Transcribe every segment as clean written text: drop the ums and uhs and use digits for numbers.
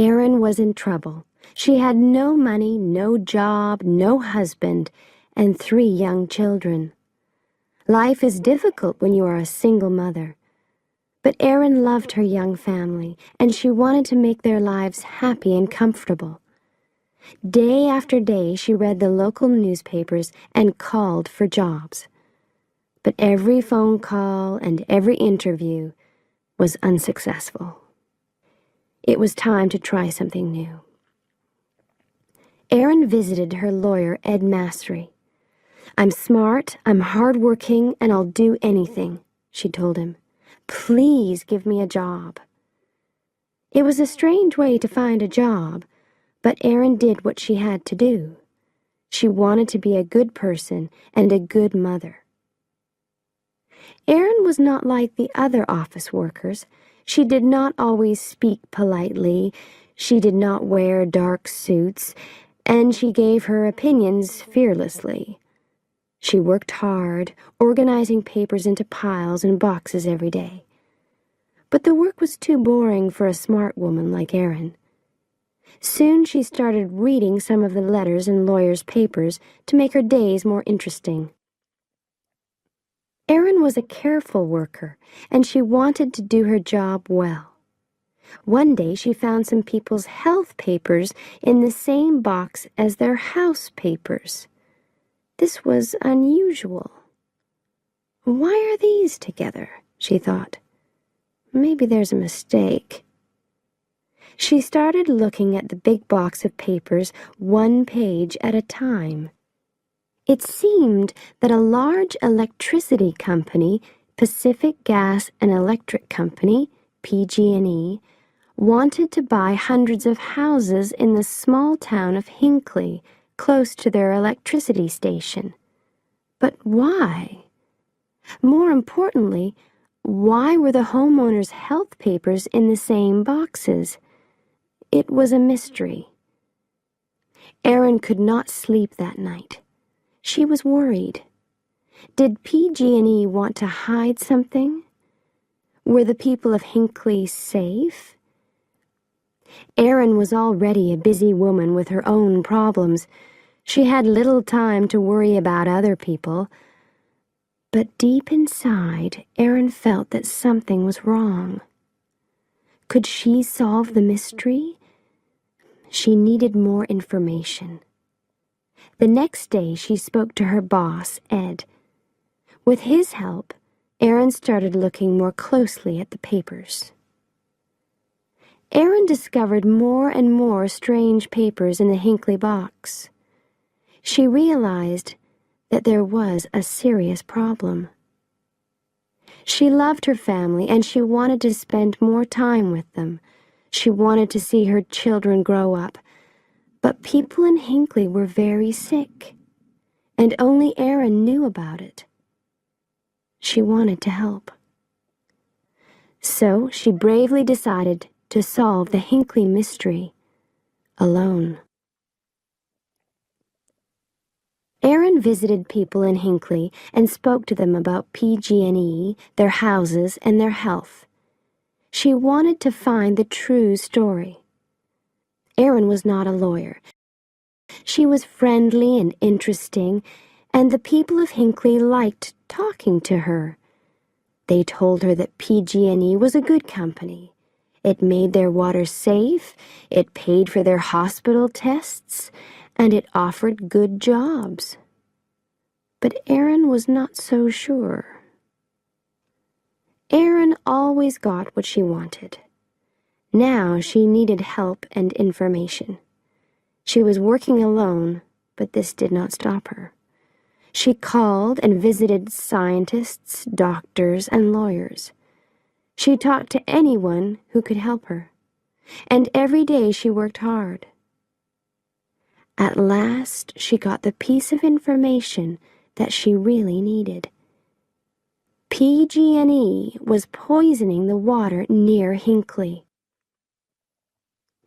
Erin was in trouble. She had no money, no job, no husband, and 3 young children. Life is difficult when you are a single mother. But Erin loved her young family, and she wanted to make their lives happy and comfortable. Day after day, she read the local newspapers and called for jobs. But every phone call and every interview was unsuccessful. It was time to try something new. Erin visited her lawyer, Ed Masry. "I'm smart, I'm hardworking, and I'll do anything," she told him. "Please give me a job." It was a strange way to find a job, but Erin did what she had to do. She wanted to be a good person and a good mother. Erin was not like the other office workers. She did not always speak politely, she did not wear dark suits, and she gave her opinions fearlessly. She worked hard, organizing papers into piles and boxes every day. But the work was too boring for a smart woman like Erin. Soon she started reading some of the letters in lawyers' papers to make her days more interesting. Erin was a careful worker, and she wanted to do her job well. One day she found some people's health papers in the same box as their house papers. This was unusual. "Why are these together?" she thought. "Maybe there's a mistake." She started looking at the big box of papers, 1 page at a time. It seemed that a large electricity company, Pacific Gas and Electric Company, PG&E, wanted to buy hundreds of houses in the small town of Hinckley, close to their electricity station. But why? More importantly, why were the homeowners' health papers in the same boxes? It was a mystery. Erin could not sleep that night. She was worried. Did PG&E want to hide something? Were the people of Hinckley safe? Erin was already a busy woman with her own problems. She had little time to worry about other people. But deep inside, Erin felt that something was wrong. Could she solve the mystery? She needed more information. The next day, she spoke to her boss, Ed. With his help, Erin started looking more closely at the papers. Erin discovered more and more strange papers in the Hinckley box. She realized that there was a serious problem. She loved her family, and she wanted to spend more time with them. She wanted to see her children grow up. But people in Hinckley were very sick, and only Erin knew about it. She wanted to help. So she bravely decided to solve the Hinckley mystery alone. Erin visited people in Hinckley and spoke to them about PG&E, their houses, and their health. She wanted to find the true story. Erin was not a lawyer. She was friendly and interesting, and the people of Hinckley liked talking to her. They told her that PG&E was a good company. It made their water safe, it paid for their hospital tests, and it offered good jobs. But Erin was not so sure. Erin always got what she wanted. Now she needed help and information. She was working alone, but this did not stop her. She called and visited scientists, doctors, and lawyers. She talked to anyone who could help her, and every day she worked hard. At last, she got the piece of information that she really needed. PG&E was poisoning the water near Hinckley.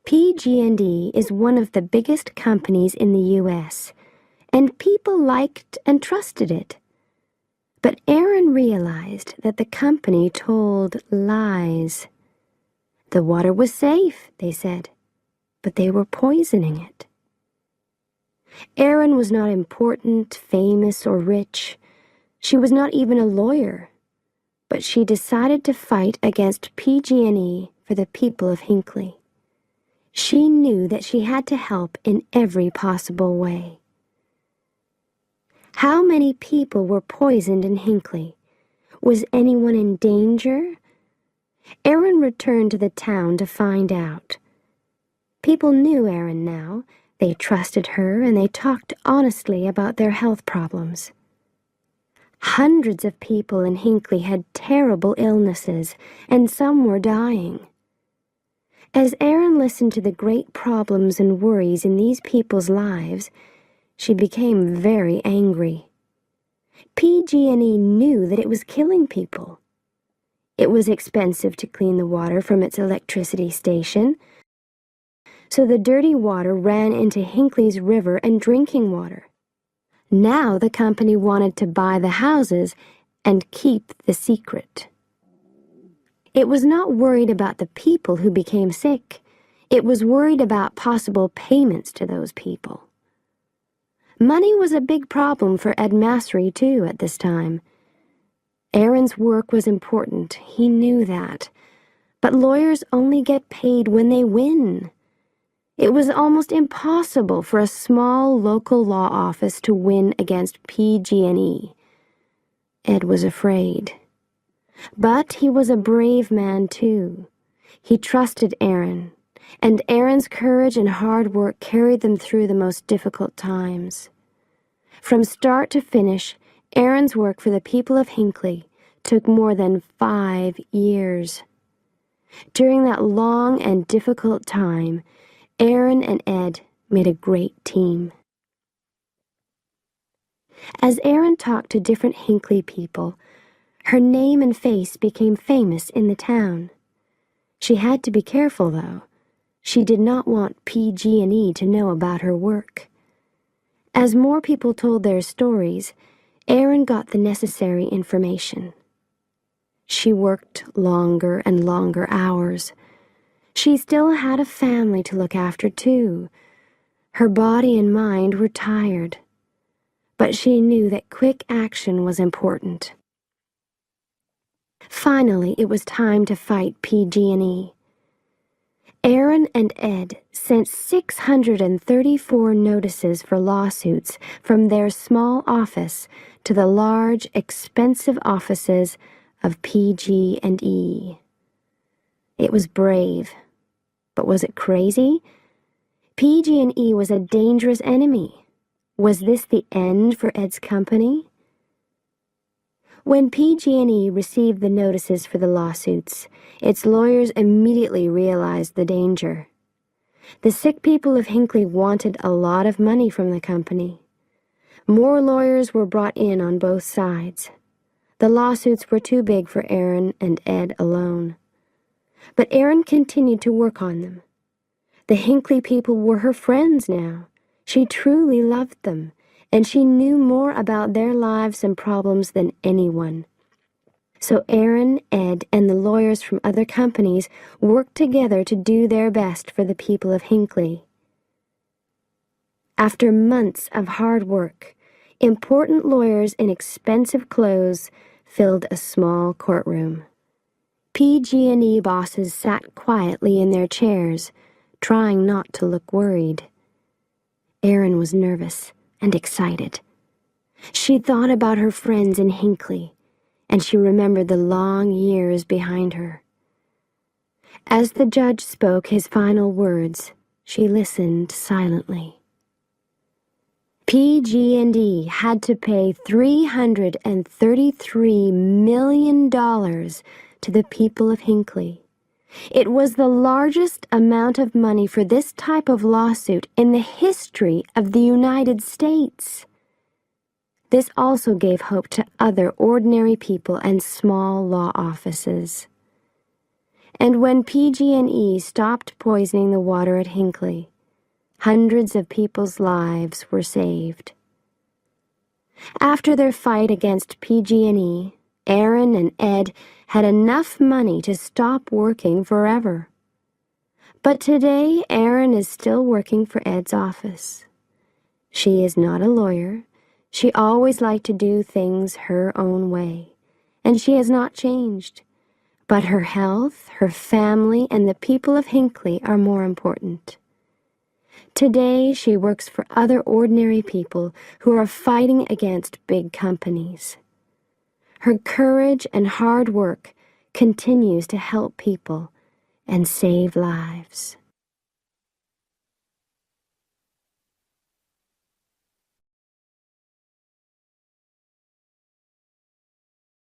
PG&E is one of the biggest companies in the U.S., and people liked and trusted it. But Erin realized that the company told lies. The water was safe, they said. but they were poisoning it. Erin was not important, famous, or rich. She was not even a lawyer, but she decided to fight against PG&E for the people of Hinckley. She knew that she had to help in every possible way. How many people were poisoned in Hinckley? Was anyone in danger? Erin returned to the town to find out. People knew Erin now. They trusted her and they talked honestly about their health problems. Hundreds of people in Hinckley had terrible illnesses, and some were dying. As Erin listened to the great problems and worries in these people's lives, she became very angry. PG&E knew that it was killing people. It was expensive to clean the water from its electricity station, so the dirty water ran into Hinckley's river and drinking water. Now the company wanted to buy the houses and keep the secret. It was not worried about the people who became sick. It was worried about possible payments to those people. Money was a big problem for Ed Masry, too, at this time. Erin's work was important. He knew that. But lawyers only get paid when they win. It was almost impossible for a small local law office to win against PG&E. Ed was afraid. But he was a brave man, too. He trusted Erin, and Erin's courage and hard work carried them through the most difficult times. From start to finish, Erin's work for the people of Hinckley took more than 5 years. During that long and difficult time, Erin and Ed made a great team. As Erin talked to different Hinckley people, her name and face became famous in the town. She had to be careful, though. She did not want PG&E to know about her work. As more people told their stories, Erin got the necessary information. She worked longer and longer hours. She still had a family to look after, too. Her body and mind were tired, but she knew that quick action was important. Finally, it was time to fight PG&E. Erin and Ed sent 634 notices for lawsuits from their small office to the large, expensive offices of PG&E. It was brave, but was it crazy? PG&E was a dangerous enemy. Was this the end for Ed's company? When PG&E received the notices for the lawsuits, its lawyers immediately realized the danger. The sick people of Hinckley wanted a lot of money from the company. More lawyers were brought in on both sides. The lawsuits were too big for Erin and Ed alone. But Erin continued to work on them. The Hinckley people were her friends now. She truly loved them, and she knew more about their lives and problems than anyone. So Erin, Ed, and the lawyers from other companies worked together to do their best for the people of Hinckley. After months of hard work, important lawyers in expensive clothes filled a small courtroom. PG&E bosses sat quietly in their chairs, trying not to look worried. Erin was nervous and excited. She thought about her friends in Hinckley, and she remembered the long years behind her. As the judge spoke his final words, she listened silently. PG&E had to pay $333 million to the people of Hinckley. It was the largest amount of money for this type of lawsuit in the history of the United States. This also gave hope to other ordinary people and small law offices. And when PG&E stopped poisoning the water at Hinckley, hundreds of people's lives were saved. After their fight against PG&E, Erin and Ed had enough money to stop working forever. But today, Erin is still working for Ed's office. She is not a lawyer. She always liked to do things her own way, and she has not changed. But her health, her family, and the people of Hinckley are more important. Today, she works for other ordinary people who are fighting against big companies. Her courage and hard work continues to help people and save lives.